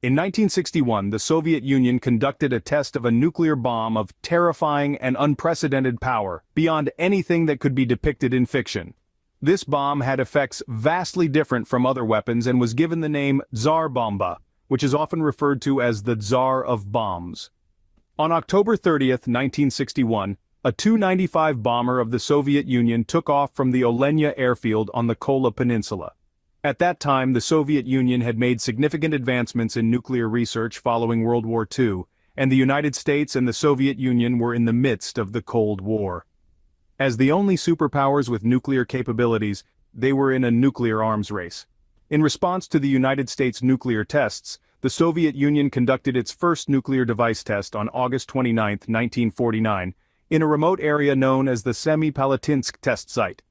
In 1961, the Soviet Union conducted a test of a nuclear bomb of terrifying and unprecedented power, beyond anything that could be depicted in fiction. This bomb had effects vastly different from other weapons and was given the name Tsar Bomba, which is often referred to as the Tsar of Bombs. On October 30, 1961, a Tu-95 bomber of the Soviet Union took off from the Olenya airfield on the Kola Peninsula. At that time, the Soviet Union had made significant advancements in nuclear research following World War II, and the United States and the Soviet Union were in the midst of the Cold War. As the only superpowers with nuclear capabilities, they were in a nuclear arms race. In response to the United States nuclear tests, the Soviet Union conducted its first nuclear device test on August 29, 1949, in a remote area known as the Semipalatinsk test site.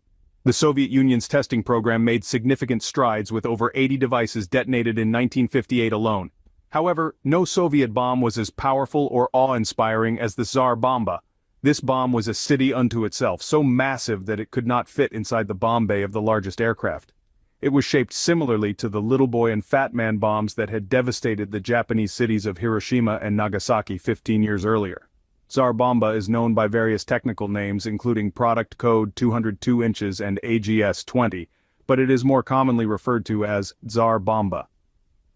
The Soviet Union's testing program made significant strides with over 80 devices detonated in 1958 alone. However, no Soviet bomb was as powerful or awe-inspiring as the Tsar Bomba. This bomb was a city unto itself, so massive that it could not fit inside the bomb bay of the largest aircraft. It was shaped similarly to the Little Boy and Fat Man bombs that had devastated the Japanese cities of Hiroshima and Nagasaki 15 years earlier. Tsar Bomba is known by various technical names including Product Code 202 inches and AGS-20, but it is more commonly referred to as Tsar Bomba.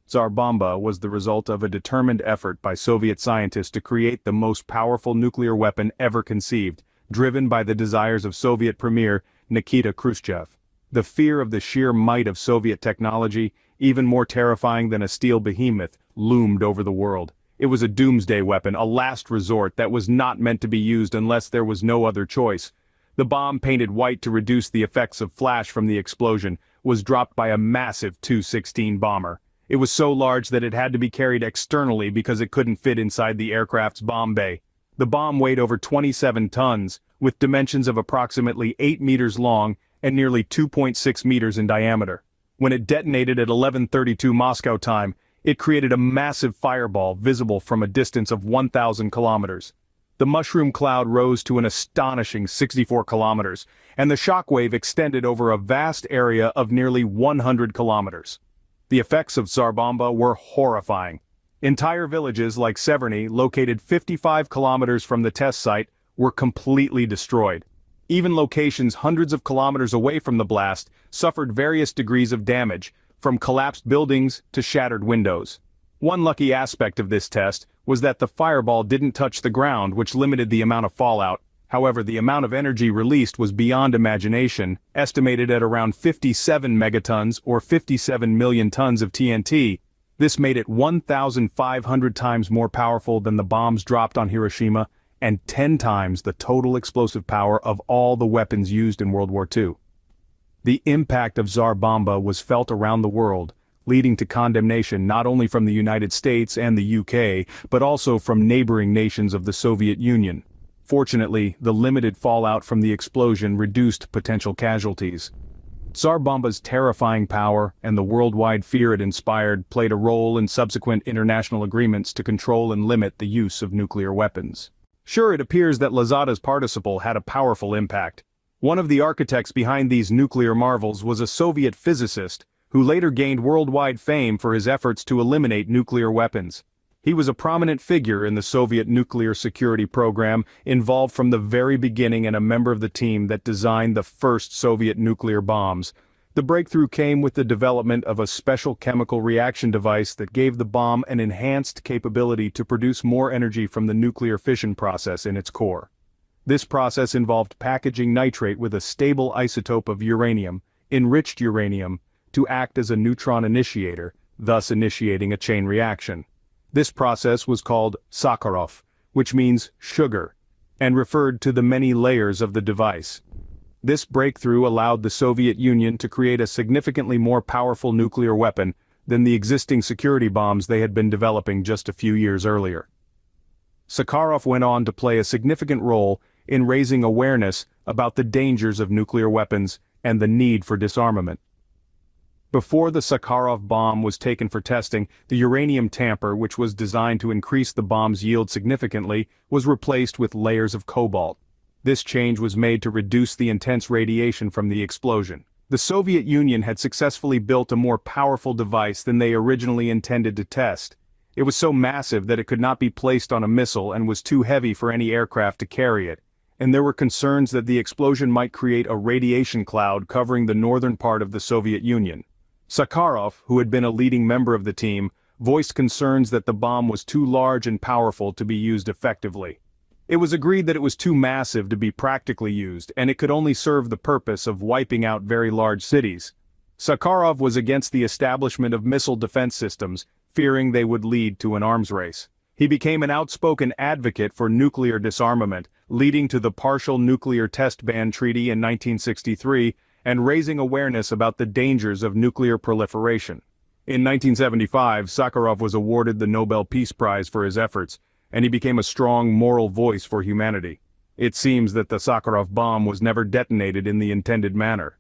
Tsar Bomba was the result of a determined effort by Soviet scientists to create the most powerful nuclear weapon ever conceived, driven by the desires of Soviet Premier Nikita Khrushchev. The fear of the sheer might of Soviet technology, even more terrifying than a steel behemoth, loomed over the world. It was a doomsday weapon, a last resort that was not meant to be used unless there was no other choice. The bomb, painted white to reduce the effects of flash from the explosion, was dropped by a massive Tu-16 bomber. It was so large that it had to be carried externally because it couldn't fit inside the aircraft's bomb bay. The bomb weighed over 27 tons, with dimensions of approximately 8 meters long and nearly 2.6 meters in diameter. When it detonated at 11:32 Moscow time, it created a massive fireball visible from a distance of 1,000 kilometers. The mushroom cloud rose to an astonishing 64 kilometers, and the shockwave extended over a vast area of nearly 100 kilometers. The effects of Tsar Bomba were horrifying. Entire villages like Severny, located 55 kilometers from the test site, were completely destroyed. Even locations hundreds of kilometers away from the blast suffered various degrees of damage, from collapsed buildings to shattered windows. One lucky aspect of this test was that the fireball didn't touch the ground, which limited the amount of fallout. However, the amount of energy released was beyond imagination, estimated at around 57 megatons or 57 million tons of TNT. This made it 1,500 times more powerful than the bombs dropped on Hiroshima, and 10 times the total explosive power of all the weapons used in World War II. The impact of Tsar Bomba was felt around the world, leading to condemnation not only from the United States and the UK, but also from neighboring nations of the Soviet Union. Fortunately, the limited fallout from the explosion reduced potential casualties. Tsar Bomba's terrifying power and the worldwide fear it inspired played a role in subsequent international agreements to control and limit the use of nuclear weapons. Sure, it appears that Lazada's participle had a powerful impact. One of the architects behind these nuclear marvels was a Soviet physicist, who later gained worldwide fame for his efforts to eliminate nuclear weapons. He was a prominent figure in the Soviet nuclear security program, involved from the very beginning and a member of the team that designed the first Soviet nuclear bombs. The breakthrough came with the development of a special chemical reaction device that gave the bomb an enhanced capability to produce more energy from the nuclear fission process in its core. This process involved packaging nitrate with a stable isotope of uranium, enriched uranium, to act as a neutron initiator, thus initiating a chain reaction. This process was called Sakharov, which means sugar, and referred to the many layers of the device. This breakthrough allowed the Soviet Union to create a significantly more powerful nuclear weapon than the existing security bombs they had been developing just a few years earlier. Sakharov went on to play a significant role in raising awareness about the dangers of nuclear weapons and the need for disarmament. Before the Sakharov bomb was taken for testing, the uranium tamper, which was designed to increase the bomb's yield significantly, was replaced with layers of cobalt. This change was made to reduce the intense radiation from the explosion. The Soviet Union had successfully built a more powerful device than they originally intended to test, It was so massive that it could not be placed on a missile and was too heavy for any aircraft to carry it, and there were concerns that the explosion might create a radiation cloud covering the northern part of the Soviet Union. Sakharov, who had been a leading member of the team, voiced concerns that the bomb was too large and powerful to be used effectively. It was agreed that it was too massive to be practically used, and it could only serve the purpose of wiping out very large cities. Sakharov was against the establishment of missile defense systems, fearing they would lead to an arms race. He became an outspoken advocate for nuclear disarmament, leading to the Partial Nuclear Test Ban Treaty in 1963 and raising awareness about the dangers of nuclear proliferation. In 1975, Sakharov was awarded the Nobel Peace Prize for his efforts, and he became a strong moral voice for humanity. It seems that the Sakharov bomb was never detonated in the intended manner.